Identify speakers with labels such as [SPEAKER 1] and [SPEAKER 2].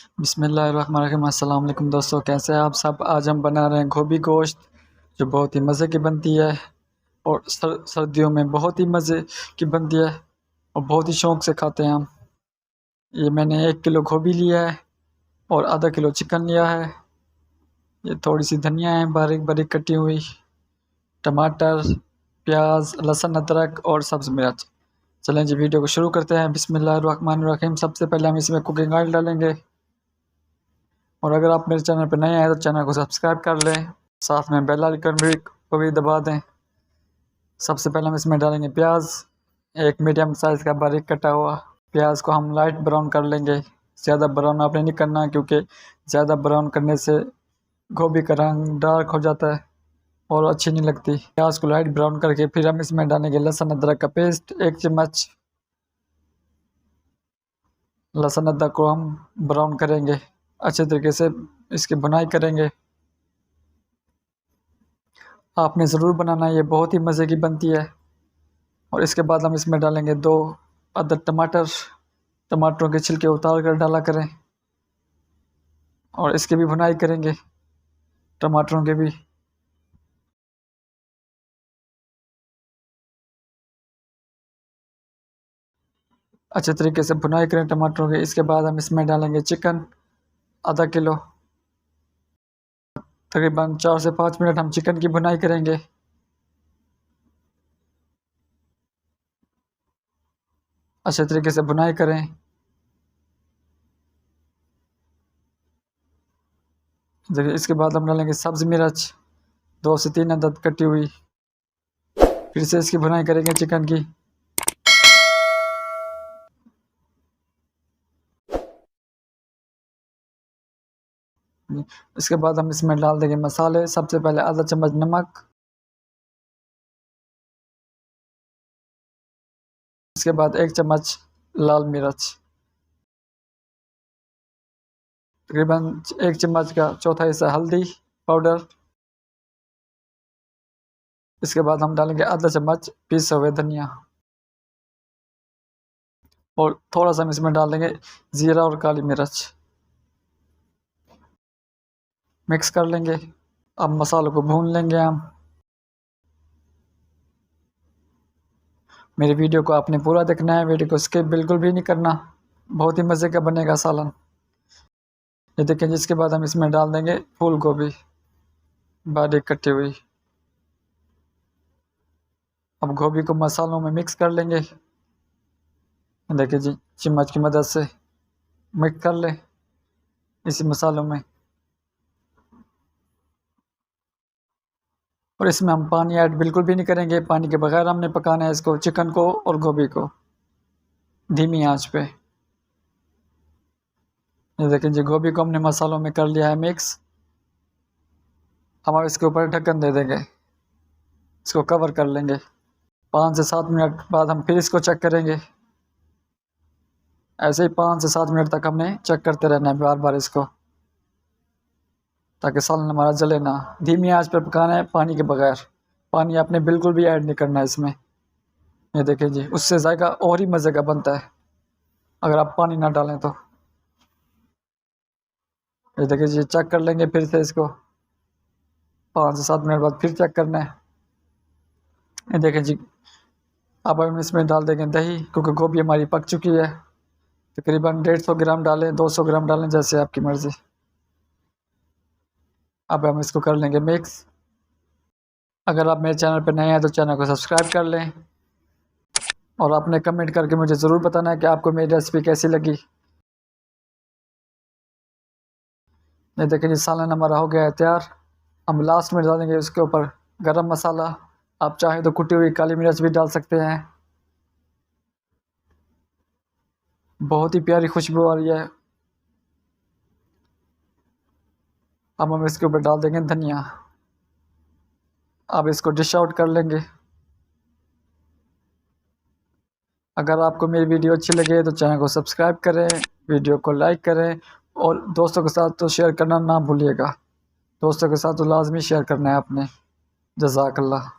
[SPEAKER 1] बिस्मिल्लाहिर्रहमानिर्रहीम। अस्सलाम वालेकुम दोस्तों, कैसे हैं आप सब। आज हम बना रहे हैं गोभी गोश्त, जो बहुत ही मज़े की बनती है और सर्दियों में बहुत ही मज़े की बनती है और बहुत ही शौक़ से खाते हैं हम। ये मैंने 1 किलो गोभी लिया है और आधा किलो चिकन लिया है। ये थोड़ी सी धनिया है बारीक बारीक कटी हुई, टमाटर, प्याज, लहसुन, अदरक और सब्ज़ मिर्च। चलें जी वीडियो को शुरू करते हैं। बिस्मिल्लाहिर्रहमानिर्रहीम। सबसे पहले हम इसमें कुकिंग ऑयल डालेंगे और अगर आप मेरे चैनल पर नए आए तो चैनल को सब्सक्राइब कर लें, साथ में बेल आइकन को भी दबा दें। सबसे पहले हम इसमें डालेंगे प्याज, एक मीडियम साइज़ का बारीक कटा हुआ। प्याज को हम लाइट ब्राउन कर लेंगे, ज़्यादा ब्राउन आपने नहीं करना, क्योंकि ज़्यादा ब्राउन करने से गोभी का रंग डार्क हो जाता है और अच्छी नहीं लगती। प्याज को लाइट ब्राउन करके फिर हम इसमें डालेंगे लहसुन अदरक का पेस्ट 1 चम्मच। लहसुन अदरक को हम ब्राउन करेंगे, अच्छे तरीके से इसकी बुनाई करेंगे। आपने ज़रूर बनाना है, ये बहुत ही मज़े की बनती है। और इसके बाद हम इसमें डालेंगे 2 अदद टमाटर। टमाटरों के छिलके उतार कर डाला करें और इसकी भी भुनाई करेंगे, टमाटरों के भी। अच्छे तरीके से भुनाई करें टमाटरों के। इसके बाद हम इसमें डालेंगे चिकन आधा किलो। तकरीबन 4 से 5 मिनट हम चिकन की भुनाई करेंगे। अच्छे तरीके से भुनाई करें। देखिए, इसके बाद हम डालेंगे सब्ज़ मिर्च 2 से 3 अदद कटी हुई। फिर से इसकी भुनाई करेंगे चिकन की। इसके बाद हम इसमें डाल देंगे मसाले। सबसे पहले आधा चम्मच नमक, इसके बाद 1 चम्मच लाल मिर्च, तकरीबन 1 चम्मच का चौथा हिस्सा हल्दी पाउडर। इसके बाद हम डालेंगे आधा चम्मच पिसा हुआ धनिया और थोड़ा सा हम इसमें डाल देंगे ज़ीरा और काली मिर्च। मिक्स कर लेंगे। अब मसालों को भून लेंगे हम। मेरी वीडियो को आपने पूरा देखना है, वीडियो को स्किप बिल्कुल भी नहीं करना, बहुत ही मज़े का बनेगा सालन। ये देखें, जिसके बाद हम इसमें डाल देंगे फूल गोभी बारीक कटी हुई। अब गोभी को मसालों में मिक्स कर लेंगे। देखिए जी, चम्मच की मदद से मिक्स कर लें इसी मसालों में। और इसमें हम पानी ऐड बिल्कुल भी नहीं करेंगे, पानी के बगैर हमने पकाना है इसको, चिकन को और गोभी को, धीमी आंच पे। ये देखें जी, गोभी को हमने मसालों में कर लिया है मिक्स। हम इसके ऊपर ढक्कन दे देंगे, इसको कवर कर लेंगे। 5 से 7 मिनट बाद हम फिर इसको चेक करेंगे। ऐसे ही 5 से 7 मिनट तक हमने चेक करते रहना है बार बार इसको, ताकि सालन हमारा जले ना। धीमी आंच पर पकाना है, पानी के बगैर। पानी आपने बिल्कुल भी ऐड नहीं करना है इसमें। ये देखिए जी, उससे जायका और ही मज़े का बनता है अगर आप पानी ना डालें तो। ये देखिए जी, चेक कर लेंगे फिर से इसको 5 से 7 मिनट बाद फिर चेक करना है। ये देखें जी, अब हम इसमें डाल देंगे दही, क्योंकि गोभी हमारी पक चुकी है। तकरीबन 150 ग्राम डालें, 200 ग्राम डालें, जैसे आपकी मर्ज़ी। अब हम इसको कर लेंगे मिक्स। अगर आप मेरे चैनल पर नए हैं तो चैनल को सब्सक्राइब कर लें और आपने कमेंट करके मुझे ज़रूर बताना है कि आपको मेरी रेसिपी कैसी लगी। ये देखिए जी, सालन हमारा हो गया है तैयार। हम लास्ट में डालेंगे उसके ऊपर गरम मसाला। आप चाहें तो कुटी हुई काली मिर्च भी डाल सकते हैं, बहुत ही प्यारी खुशबू आ रही है। अब हम इसके ऊपर डाल देंगे धनिया। अब इसको डिश आउट कर लेंगे। अगर आपको मेरी वीडियो अच्छी लगे तो चैनल को सब्सक्राइब करें, वीडियो को लाइक करें और दोस्तों के साथ तो शेयर करना ना भूलिएगा। दोस्तों के साथ तो लाजमी शेयर करना है आपने। जज़ाकल्लाह।